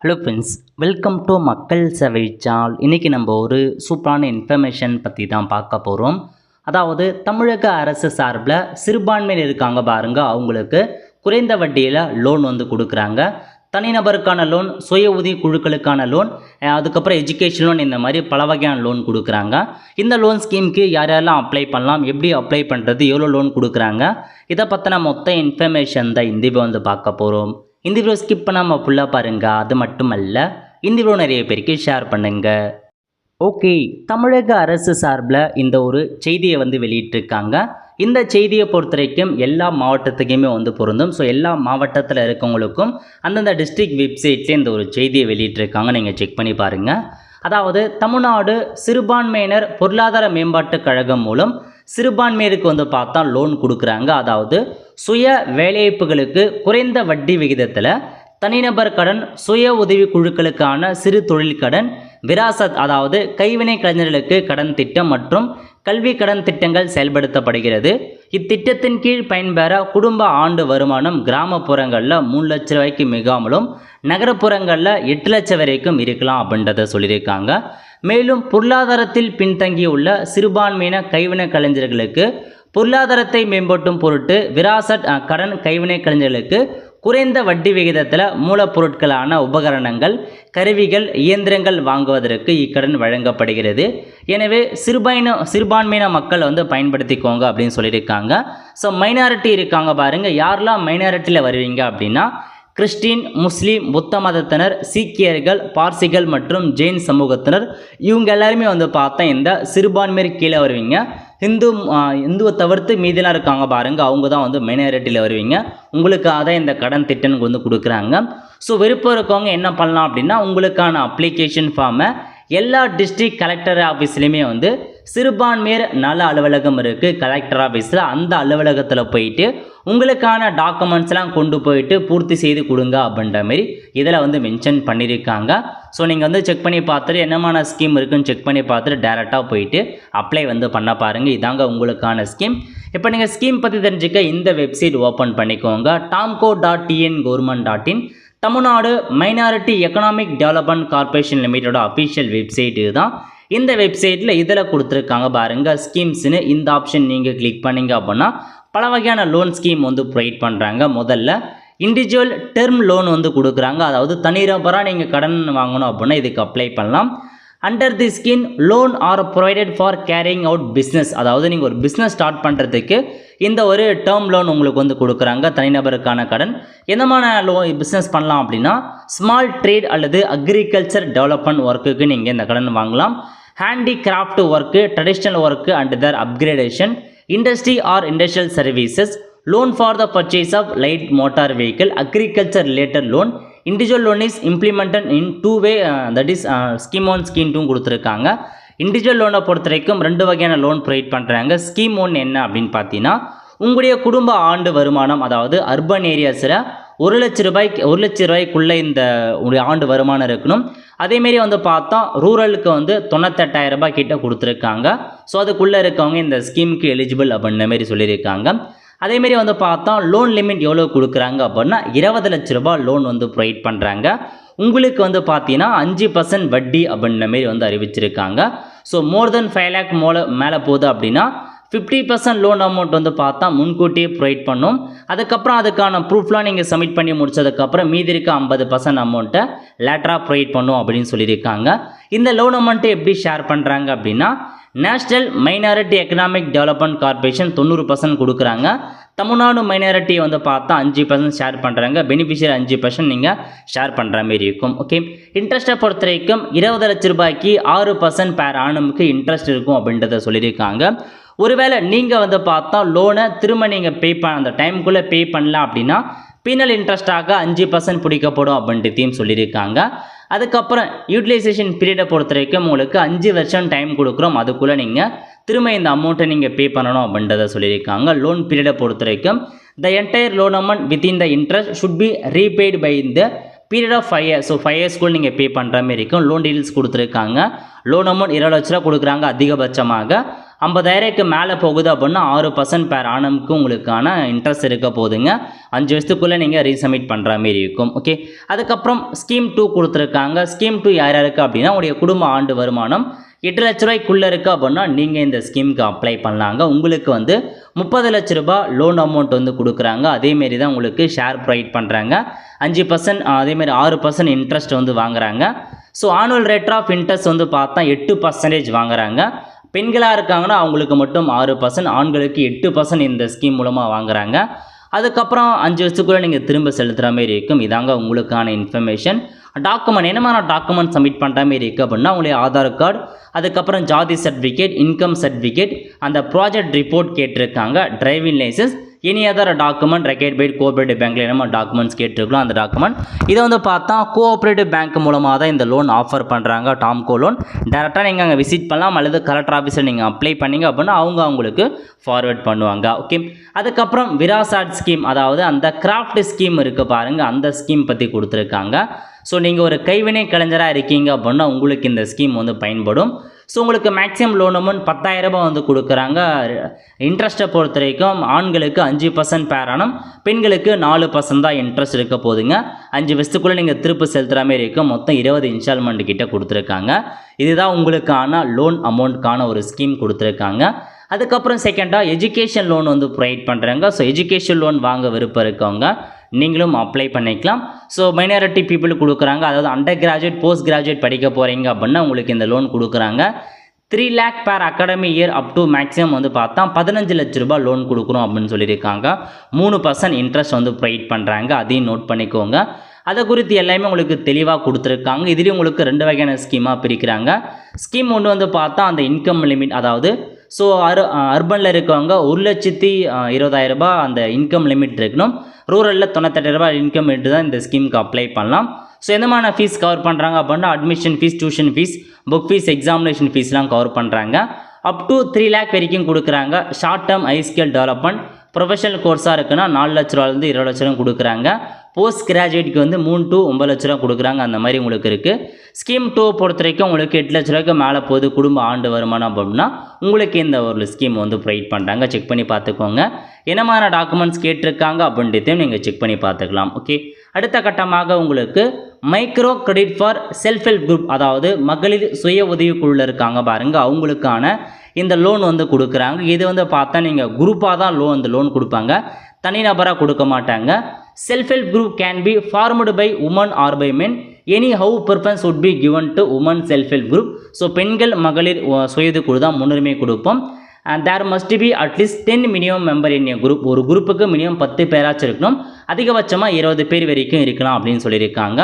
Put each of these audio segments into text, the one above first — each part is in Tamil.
ஹலோ ஃப்ரெண்ட்ஸ், வெல்கம் டு மக்கள் சேவை சேனல். இன்றைக்கி நம்ம ஒரு சூப்பரான இன்ஃபர்மேஷன் பற்றி தான் பார்க்க போகிறோம். அதாவது தமிழக அரசு சார்பில் சிறுபான்மையினர் இருக்காங்க பாருங்க, அவங்களுக்கு குறைந்த வட்டியில் லோன் வந்து கொடுக்குறாங்க. தனிநபருக்கான லோன், சுய உதவி குழுக்களுக்கான லோன், அதுக்கப்புறம் எஜுகேஷன் லோன், இந்த மாதிரி பல வகையான லோன் கொடுக்குறாங்க. இந்த லோன் ஸ்கீமுக்கு யார் யாரெல்லாம் அப்ளை பண்ணலாம், எப்படி அப்ளை பண்ணுறது, எவ்வளோ லோன் கொடுக்குறாங்க, இதை பற்றின மொத்த இன்ஃபர்மேஷன் தான் இந்த வந்து பார்க்க போகிறோம். இந்த வீடியோ ஸ்கிப் பண்ணாமல் ஃபுல்லாக பாருங்கள். அது மட்டுமல்ல, இந்த வீடியோ நிறைய பேருக்கு ஷேர் பண்ணுங்கள். ஓகே, தமிழக அரசு சார்பில் இந்த ஒரு செய்தியை வந்து வெளியிட்டிருக்காங்க. இந்த செய்தியை பொறுத்த வரைக்கும் எல்லா மாவட்டத்துக்குமே வந்து பொருந்தும். ஸோ எல்லா மாவட்டத்தில் இருக்கவங்களுக்கும் அந்தந்த டிஸ்ட்ரிக்ட் வெப்சைட்லேயே இந்த ஒரு செய்தியை வெளியிட்டிருக்காங்க. நீங்கள் செக் பண்ணி பாருங்கள். அதாவது தமிழ்நாடு சிறுபான்மையினர் பொருளாதார மேம்பாட்டுக் கழகம் மூலம் சிறுபான்மையினருக்கு வந்து பார்த்தா லோன் கொடுக்குறாங்க. அதாவது சுய வேலைவாய்ப்புகளுக்கு குறைந்த வட்டி விகிதத்தில் தனிநபர் கடன், சுய உதவி குழுக்களுக்கான சிறு தொழில் கடன், விராசத் அதாவது கைவினை கலைஞர்களுக்கு கடன் திட்டம் மற்றும் கல்வி கடன் திட்டங்கள் செயல்படுத்தப்படுகிறது. இத்திட்டத்தின் கீழ் பயன்பெற குடும்ப ஆண்டு வருமானம் கிராமப்புறங்களில் 3 லட்ச ரூபாய்க்கு மிகாமலும் நகரப்புறங்களில் 8 லட்சம் வரைக்கும் இருக்கலாம் அப்படின்றத சொல்லியிருக்காங்க. மேலும் பொருளாதாரத்தில் பின்தங்கியுள்ள சிறுபான்மையின கைவினை கலைஞர்களுக்கு பொருளாதாரத்தை மேம்படுத்தும் பொருட்டு விராசட் கடன் கைவினை கலைஞர்களுக்கு குறைந்த வட்டி விகிதத்தில் மூலப்பொருட்களான உபகரணங்கள், கருவிகள், இயந்திரங்கள் வாங்குவதற்கு இக்கடன் வழங்கப்படுகிறது. எனவே சிறுபான்மையின மக்கள் வந்து பயன்படுத்திக்கோங்க அப்படின்னு சொல்லியிருக்காங்க. ஸோ மைனாரிட்டி இருக்காங்க பாருங்கள், யாரெல்லாம் மைனாரிட்டியில் வருவீங்க அப்படின்னா கிறிஸ்டின், முஸ்லீம், புத்த மதத்தினர், சீக்கியர்கள், பார்சிகள் மற்றும் ஜெயின் சமூகத்தினர், இவங்க எல்லாருமே வந்து பார்த்தா இந்த சிறுபான்மையர் கீழே வருவீங்க. இந்துவை தவிர்த்து மீதிலாம் இருக்காங்க பாருங்க, அவங்க தான் வந்து மைனாரிட்டியில் வருவீங்க. உங்களுக்காக தான் இந்த கடன் திட்டம் வந்து கொடுக்குறாங்க. ஸோ விருப்பம் இருக்கவங்க என்ன பண்ணலாம் அப்படின்னா, உங்களுக்கான அப்ளிகேஷன் ஃபார்மை எல்லா டிஸ்ட்ரிக்ட் கலெக்டர் ஆஃபீஸ்லையுமே வந்து சிறுபான்மையர் நல அலுவலகம் இருக்குது கலெக்டர் ஆஃபீஸில், அந்த அலுவலகத்தில் போயிட்டு உங்களுக்கான டாக்குமெண்ட்ஸ்லாம் கொண்டு போயிட்டு பூர்த்தி செய்து கொடுங்க அப்படின்ற மாரி இதில் வந்து மென்ஷன் பண்ணியிருக்காங்க. ஸோ நீங்கள் வந்து செக் பண்ணி பார்த்துட்டு என்னமான ஸ்கீம் இருக்குன்னு செக் பண்ணி பார்த்துட்டு டேரெக்டாக போயிட்டு அப்ளை வந்து பண்ண பாருங்கள். இதாங்க உங்களுக்கான ஸ்கீம். இப்போ நீங்கள் ஸ்கீம் பற்றி தெரிஞ்சுக்க இந்த வெப்சைட் ஓப்பன் பண்ணிக்கோங்க. tamco.tngov.in Tamil Nadu minority economic development corporation லிமிட்டோட அஃபிஷியல் வெப்சைட் இதுதான். இந்த வெப்சைட்டில் இதில் கொடுத்துருக்காங்க பாருங்கள் ஸ்கீம்ஸ்னு. இந்த ஆப்ஷன் நீங்கள் கிளிக் பண்ணிங்க அப்படின்னா பல வகையான லோன் ஸ்கீம் வந்து ப்ரொவைட் பண்ணுறாங்க. முதல்ல இண்டிவிஜுவல் டெர்ம் லோன் வந்து கொடுக்குறாங்க. அதாவது தனிநபராக நீங்கள் கடன் வாங்கணும் அப்படின்னா இதுக்கு அப்ளை பண்ணலாம். Under the scheme loan are provided for carrying out business, அதாவது நீங்கள் ஒரு பிஸ்னஸ் ஸ்டார்ட் பண்ணுறதுக்கு இந்த ஒரு டேர்ம் லோன் உங்களுக்கு வந்து கொடுக்குறாங்க. தனிநபருக்கான கடன் எந்தமான பிஸ்னஸ் பண்ணலாம் அப்படின்னா ஸ்மால் ட்ரேட் அல்லது அக்ரிகல்ச்சர் டெவலப்மெண்ட் ஒர்க்குக்கு நீங்கள் இந்த கடன் வாங்கலாம். Handicraft work, traditional work and other upgradation, industry or industrial services, loan for the purchase of light motor vehicle, agriculture related loan. Individual loan is implemented in two way, that is scheme 1 scheme 2 கொடுத்துருக்காங்க. இண்டிவிஜுவல் லோனை பொறுத்த வரைக்கும் 2 வகையான லோன் ப்ரொவைட் பண்ணுறாங்க. ஸ்கீம் 1 என்ன அப்படின்னு பார்த்தீங்கன்னா, உங்களுடைய குடும்ப ஆண்டு வருமானம், அதாவது அர்பன் ஏரியாஸில் 1 லட்ச ரூபாய்க்குள்ளே இந்த ஆண்டு வருமானம் இருக்கணும். அதேமாரி வந்து பார்த்தா ரூரலுக்கு வந்து 98,000 ரூபாய் கிட்ட கொடுத்துருக்காங்க. ஸோ அதுக்குள்ளே இருக்கவங்க இந்த ஸ்கீமுக்கு எலிஜிபிள் அப்படின்ற மாரி சொல்லியிருக்காங்க. அதேமாரி வந்து பார்த்தா லோன் லிமிட் எவ்வளோ கொடுக்குறாங்க அப்படின்னா 20 லட்ச ரூபாய் லோன் வந்து ப்ரொவைட் பண்ணுறாங்க. உங்களுக்கு வந்து பார்த்தீங்கன்னா 5% வட்டி அப்படின்ற மாரி வந்து அறிவிச்சிருக்காங்க. ஸோ மோர் தென் 5 லேக் மேலே போகுது அப்படின்னா 50% லோன் அமௌண்ட் வந்து பார்த்தா முன்கூட்டியே ப்ரொவைட் பண்ணும். அதுக்கப்புறம் அதுக்கான ப்ரூஃப்லாம் நீங்கள் சப்மிட் பண்ணி முடிச்சதுக்கப்புறம் மீதி இருக்க 50% அமௌண்ட்டை லேட்டராக ப்ரொவைட் பண்ணும் அப்படின்னு சொல்லியிருக்காங்க. இந்த லோன் அமௌண்ட்டை எப்படி ஷேர் பண்ணுறாங்க அப்படின்னா, national minority economic development corporation 90% கொடுக்குறாங்க. தமிழ்நாடு மைனாரிட்டி வந்து பார்த்தா 5% ஷேர் பண்ணுறாங்க. பெனிஃபிஷியரி 5% நீங்கள் ஷேர் பண்ணுற மாரி இருக்கும். ஓகே, இன்ட்ரெஸ்ட்டை பொறுத்த வரைக்கும் 20 லட்ச ரூபாய்க்கு 6% பேர் ஆனமுக்கு இன்ட்ரெஸ்ட் இருக்கும் அப்படின்றத சொல்லியிருக்காங்க. ஒருவேளை நீங்கள் வந்து பார்த்தா லோனை திரும்ப நீங்கள் அந்த டைமுக்குள்ளே பே பண்ணலாம் அப்படின்னா பீனல் இன்ட்ரெஸ்ட்டாக 5% பிடிக்கப்படும் அப்படின்றதையும் சொல்லியிருக்காங்க. அதுக்கப்புறம் யூட்டிலைசேஷன் பீரியடை பொறுத்த வரைக்கும் உங்களுக்கு 5 வருஷம் டைம் கொடுக்குறோம். அதுக்குள்ளே நீங்கள் திரும்ப இந்த அமௌண்ட்டை நீங்கள் பே பண்ணணும் அப்படின்றத சொல்லியிருக்காங்க. லோன் பீரியடை பொறுத்த வரைக்கும் the entire loan amount within the interest should be repaid by இந்த பீரியட் ஆஃப் 5 இயர்ஸ். ஸோ 5 இயர்ஸ்க்குள்ள நீங்கள் பே பண்ணுற மாதிரி இருக்கும். லோன் டீல்ஸ் கொடுத்துருக்காங்க. லோன் அமௌண்ட் 20 லட்ச ரூபா கொடுக்குறாங்க அதிகபட்சமாக. 50,000க்கு மேலே போகுது அப்படின்னா 6% பேர் ஆனமுக்கு உங்களுக்கான இன்ட்ரெஸ்ட் இருக்க போகுதுங்க. 5 வருஷத்துக்குள்ளே நீங்கள் ரீசப்மிட் பண்ணுற மாரி இருக்கும். ஓகே, அதுக்கப்புறம் ஸ்கீம் 2 கொடுத்துருக்காங்க. ஸ்கீம் 2 யார் யாருக்கு அப்படின்னா உங்களுடைய குடும்ப ஆண்டு வருமானம் 8 லட்ச ரூபாய்க்குள்ளே இருக்குது அப்படின்னா நீங்கள் இந்த ஸ்கீமுக்கு அப்ளை பண்ணலாங்க. உங்களுக்கு வந்து 30 லட்ச ரூபாய் லோன் அமௌண்ட் வந்து கொடுக்குறாங்க. அதேமாரி தான் உங்களுக்கு ஷேர் ப்ரொவைட் பண்ணுறாங்க. 5% அதேமாரி 6% இன்ட்ரெஸ்ட் வந்து வாங்குறாங்க. So annual rate of interest வந்து பார்த்தா 8% வாங்குறாங்க. பெண்களாக இருக்காங்கன்னா அவங்களுக்கு மட்டும் 6%, ஆண்களுக்கு 8% இந்த ஸ்கீம் மூலமாக வாங்குறாங்க. அதுக்கப்புறம் 5 வருஷத்துக்குள்ளே நீங்கள் திரும்ப செலுத்துகிற மாரி இருக்கும். இதாங்க உங்களுக்கான இன்ஃபர்மேஷன். டாக்குமெண்ட் என்னமான டாக்குமெண்ட் சப்மிட் பண்ணுற மாரி இருக்குது அப்படின்னா உங்களுடைய ஆதார் கார்டு, அதுக்கப்புறம் ஜாதி சர்டிஃபிகேட், இன்கம் சர்டிஃபிகேட், அந்த ப்ராஜெக்ட் ரிப்போர்ட் கேட்டிருக்காங்க, driving licence, any other document required by cooperative பேங்க்கில் என்னமோ டாக்குமெண்ட்ஸ் கேட்டிருக்கலாம் அந்த டாக்குமெண்ட். இதை வந்து பார்த்தா கோஆப்ரேட்டிவ் பேங்க் மூலமாக தான் இந்த லோன் ஆஃபர் பண்ணுறாங்க, டாம்கோ லோன். டேரெக்டாக நீங்கள் அங்கே விசிட் பண்ணலாம் அல்லது கலெக்டர் ஆஃபீஸில் நீங்கள் அப்ளை பண்ணிங்க அப்படின்னா அவங்க அவங்களுக்கு ஃபார்வேர்ட் பண்ணுவாங்க. ஓகே, அதுக்கப்புறம் விராசாட் ஸ்கீம், அதாவது அந்த கிராஃப்ட் ஸ்கீம் இருக்குது பாருங்கள், அந்த ஸ்கீம் பற்றி கொடுத்துருக்காங்க. ஸோ நீங்கள் ஒரு கைவினை கலைஞராக இருக்கீங்க அப்படின்னா உங்களுக்கு இந்த ஸ்கீம் வந்து பயன்படும். ஸோ உங்களுக்கு மேக்ஸிமம் லோன் அமௌண்ட் 10,000 ரூபாய் வந்து கொடுக்குறாங்க. இன்ட்ரெஸ்ட்டை பொறுத்த வரைக்கும் ஆண்களுக்கு 5% பேர் ஆனம், பெண்களுக்கு 4% தான் இன்ட்ரெஸ்ட் இருக்க போதுங்க. 5 வருஷத்துக்குள்ளே நீங்கள் திருப்பி செலுத்துகிற மாதிரி இருக்கும். மொத்தம் 20 இன்ஸ்டால்மெண்ட் கிட்ட கொடுத்துருக்காங்க. இதுதான் உங்களுக்கான லோன் அமௌண்ட்கான ஒரு ஸ்கீம் கொடுத்துருக்காங்க. அதுக்கப்புறம் செகண்டாக எஜுகேஷன் லோன் வந்து ப்ரொவைட் பண்ணுறாங்க. ஸோ எஜுகேஷன் லோன் வாங்க விருப்பம் இருக்கவங்க நீங்களும் அப்ளை பண்ணிக்கலாம். ஸோ மைனாரிட்டி பீப்புள் கொடுக்குறாங்க, அதாவது அண்டர் கிராஜுவேட் போஸ்ட் கிராஜுவேட் படிக்க போகிறீங்க அப்படின்னா உங்களுக்கு இந்த லோன் கொடுக்குறாங்க. 3 lakh per academy year up to maximum வந்து பார்த்தா 15 லட்ச ரூபாய் லோன் கொடுக்குறோம் அப்படின்னு சொல்லியிருக்காங்க. 3% இன்ட்ரெஸ்ட் வந்து ப்ரொவைட் பண்ணுறாங்க, அதையும் நோட் பண்ணிக்கோங்க. அதை குறித்து எல்லாமே உங்களுக்கு தெளிவாக கொடுத்துருக்காங்க. இதுலேயும் உங்களுக்கு 2 வகையான ஸ்கீமாக பிரிக்கிறாங்க. ஸ்கீம் ஒன்று வந்து பார்த்தா அந்த இன்கம் லிமிட், அதாவது ஸோ அர்பனில் இருக்கவங்க 1,20,000 ரூபாய் அந்த இன்கம் லிமிட் இருக்கணும். ரூரலில் 98 ரூபாய் இன்கம் லிமிட் தான் இந்த ஸ்கீமுக்கு அப்ளை பண்ணலாம். ஸோ எந்தமான ஃபீஸ் கவர் பண்ணுறாங்க அப்படின்னா admission fee, tuition fee, book fee, examination ஃபீஸ்லாம் கவர் பண்ணுறாங்க. அப் டு 3 lakh வரைக்கும் கொடுக்குறாங்க. Short term high skill development professional கோர்ஸாக இருக்குன்னா 4 லட்ச ரூபாயிலேருந்து 20 லட்ச ரூபா கொடுக்குறாங்க. போஸ்ட் கிராஜுவேட்டுக்கு வந்து 3 to 9 லட்ச ரூபா கொடுக்குறாங்க. அந்த மாதிரி உங்களுக்கு இருக்குது. ஸ்கீம் 2 பொறுத்த வரைக்கும் உங்களுக்கு 8 லட்ச ரூபாய்க்கு மேலே போகுது குடும்ப ஆண்டு வருமானம் அப்படின்னா உங்களுக்கு இந்த ஒரு ஸ்கீம் வந்து ப்ரொவைட் பண்ணுறாங்க. செக் பண்ணி பார்த்துக்கோங்க. என்னமான டாக்குமெண்ட்ஸ் கேட்டிருக்காங்க அப்படின்றதையும் நீங்கள் செக் பண்ணி பார்த்துக்கலாம். ஓகே, அடுத்த கட்டமாக உங்களுக்கு micro credit for self help group, அதாவது மகளிர் சுய உதவிக்குழுவில் இருக்காங்க பாருங்கள், அவங்களுக்கான இந்த லோன் வந்து கொடுக்குறாங்க. இது வந்து பார்த்தா நீங்கள் குரூப்பாக தான் இந்த லோன் கொடுப்பாங்க, தனிநபராக கொடுக்க மாட்டாங்க. Self help group can be formed by women or by men. Anyhow preference would be given to women self help group. So பெண்கள் மகளிர் சுயது குழு தான் முன்னுரிமை கொடுப்போம். அண்ட் தேர் மஸ்ட் பி அட்லீஸ்ட் 10 minimum member in a group. ஒரு குரூப்புக்கு மினிமம் 10 பேராச்சும் இருக்கணும், அதிகபட்சமாக 20 பேர் வரைக்கும் இருக்கலாம் அப்படின்னு சொல்லியிருக்காங்க.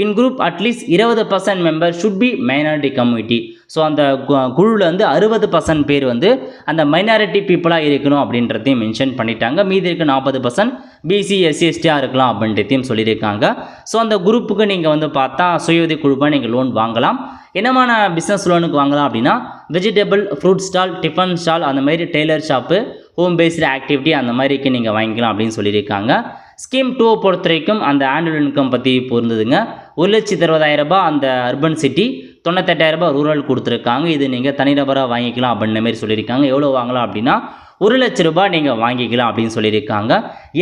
In group at least 20% member should be minority community. So அந்த குழுவில் வந்து 60% பேர் வந்து அந்த மைனாரிட்டி பீப்புளாக இருக்கணும் அப்படின்றதையும் மென்ஷன் பண்ணிட்டாங்க. மீதி இருக்க 40% பிசி எஸ்சி எஸ்டியாக இருக்கலாம் அப்படின்றதையும் சொல்லியிருக்காங்க. ஸோ அந்த குரூப்புக்கு நீங்கள் வந்து பார்த்தா சுய உதவி குழுவாக நீங்கள் லோன் வாங்கலாம். என்னமான பிஸ்னஸ் லோனுக்கு வாங்கலாம் அப்படின்னா vegetable, fruit stall, tiffin stall, அந்த மாதிரி tailor shop, home based activity அந்த மாதிரிக்கு நீங்கள் வாங்கிக்கலாம் அப்படின்னு சொல்லியிருக்காங்க. ஸ்கீம் 2 பொறுத்த வரைக்கும் அந்த ஆனுவல் இன்கம் பற்றி பொருந்ததுங்க. 1,60,000 ரூபாய் அந்த அர்பன் சிட்டி, 98,000 ரூபாய் ரூரல் கொடுத்துருக்காங்க. இது நீங்கள் தனிநபராக வாங்கிக்கலாம் அப்படின்ற மாதிரி சொல்லியிருக்காங்க. எவ்வளோ வாங்கலாம் அப்படின்னா 1 லட்ச ரூபாய் நீங்கள் வாங்கிக்கலாம் அப்படின்னு சொல்லியிருக்காங்க.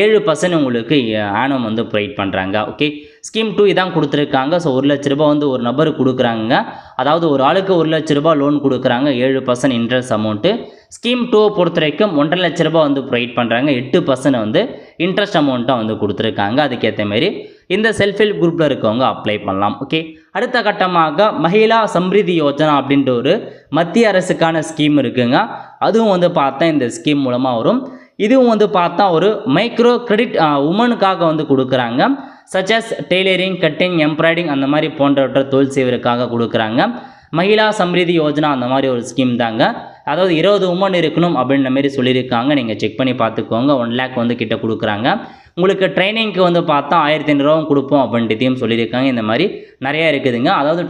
7% உங்களுக்கு ஆனம் வந்து ப்ரொவைட் பண்ணுறாங்க. ஓகே, ஸ்கீம் 2 இதான் கொடுத்துருக்காங்க. ஸோ 1 லட்ச ரூபாய் வந்து ஒரு நபருக்கு கொடுக்குறாங்க, அதாவது ஒரு ஆளுக்கு 1 லட்ச ரூபாய் லோன் கொடுக்குறாங்க, 7% இன்ட்ரெஸ்ட் அமௌண்ட்டு. ஸ்கீம் 2 பொறுத்த வரைக்கும் 1,50,000 லட்ச ரூபாய் வந்து ப்ரொவைட் பண்ணுறாங்க, 8% வந்து இன்ட்ரெஸ்ட் அமௌண்ட்டாக வந்து கொடுத்துருக்காங்க. அதுக்கேற்ற மாரி இந்த செல்ஃப் ஹெல்ப் குரூப்பில் இருக்கவங்க அப்ளை பண்ணலாம். ஓகே, அடுத்த கட்டமாக மஹிளா சம்ரிதி யோஜனா அப்படின்ற ஒரு மத்திய அரசுக்கான ஸ்கீம் இருக்குங்க. அதுவும் வந்து பார்த்தா இந்த ஸ்கீம் மூலமாக வரும். இதுவும் வந்து பார்த்தா ஒரு மைக்ரோ கிரெடிட் உமனுக்காக வந்து கொடுக்குறாங்க. சச்சஸ் டெய்லரிங், கட்டிங், எம்ப்ராய்டிங் அந்த மாதிரி போன்றவற்றை தொழில் செய்வதற்காக கொடுக்குறாங்க. மஹிளா சம்ரிதி யோஜனா அந்த மாதிரி ஒரு ஸ்கீம் தாங்க. அதாவது 20 உமன் இருக்கணும் அப்படின்ற மாதிரி சொல்லியிருக்காங்க. நீங்கள் செக் பண்ணி பார்த்துக்கோங்க. 1 lakh வந்து கிட்ட கொடுக்குறாங்க. உங்களுக்கு ட்ரைனிங்க்கு வந்து பார்த்தா 1,500 ரூபா கொடுப்போம் அப்படின்றதையும் சொல்லியிருக்காங்க. இந்த மாதிரி நிறையா இருக்குதுங்க. அதாவது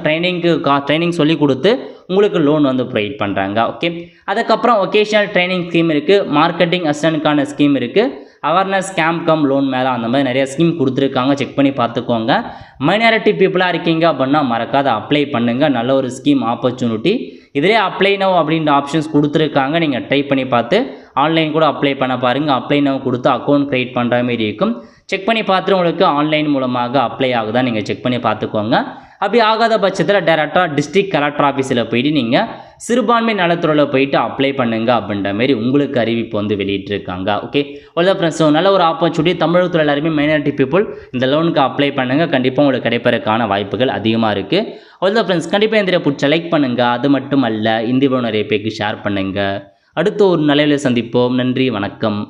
ட்ரைனிங் சொல்லி கொடுத்து உங்களுக்கு லோன் வந்து ப்ரொவைட் பண்ணுறாங்க. ஓகே, அதுக்கப்புறம் ஒகேஷனல் ட்ரைனிங் ஸ்கீம் இருக்குது, மார்க்கெட்டிங் அசிஸ்டன்ட்கான ஸ்கீம் இருக்குது, அவேர்னஸ் கேம்ப் கம் லோன் மேலே அந்த மாதிரி நிறைய ஸ்கீம் கொடுத்துருக்காங்க. செக் பண்ணி பார்த்துக்கோங்க. மைனாரிட்டி பீப்புளாக இருக்கீங்க அப்படின்னா மறக்காத அப்ளை பண்ணுங்கள். நல்ல ஒரு ஸ்கீம் ஆப்பர்ச்சுனிட்டி. இதிலே அப்ளை நவ் அப்படின்ற ஆப்ஷன்ஸ் கொடுத்துருக்காங்க. நீங்கள் ட்ரை பண்ணி பார்த்து ஆன்லைன் கூட அப்ளை பண்ண பாருங்கள். அப்ளை நவ் கொடுத்து அக்கௌண்ட் க்ரியேட் பண்ணுற மாதிரி இருக்கும். செக் பண்ணி பார்த்துட்டு உங்களுக்கு ஆன்லைன் மூலமாக அப்ளை ஆகுதா நீங்கள் செக் பண்ணி பார்த்துக்கோங்க. அப்படி ஆகாத பட்சத்தில் டேரெக்டாக டிஸ்ட்ரிக்ட் கலெக்டர் ஆஃபீஸில் போயிட்டு நீங்கள் சிறுபான்மை நலத்துறையில் போயிட்டு அப்ளை பண்ணுங்க அப்படின்ற மாதிரி உங்களுக்கு அறிவிப்பு வந்து வெளியிட்டிருக்காங்க. ஓகே, அவ்வளோ ஃப்ரெண்ட்ஸ். ஸோ நல்ல ஒரு ஆப்பர்ச்சுனிட்டி. தமிழகத்தில் எல்லாருமே மைனாரிட்டி பீப்புள் இந்த லோனுக்கு அப்ளை பண்ணுங்கள். கண்டிப்பாக உங்களுக்கு கிடைப்பதற்கான வாய்ப்புகள் அதிகமாக இருக்குது. அவ்வளோ ஃப்ரெண்ட்ஸ். கண்டிப்பாக இந்த பிடிச்ச லைக் பண்ணுங்கள். அது மட்டும் அல்ல, இந்த வீடியோ நிறைய பேருக்கு ஷேர் பண்ணுங்கள். அடுத்த ஒரு நல்ல சந்திப்போம். நன்றி, வணக்கம்.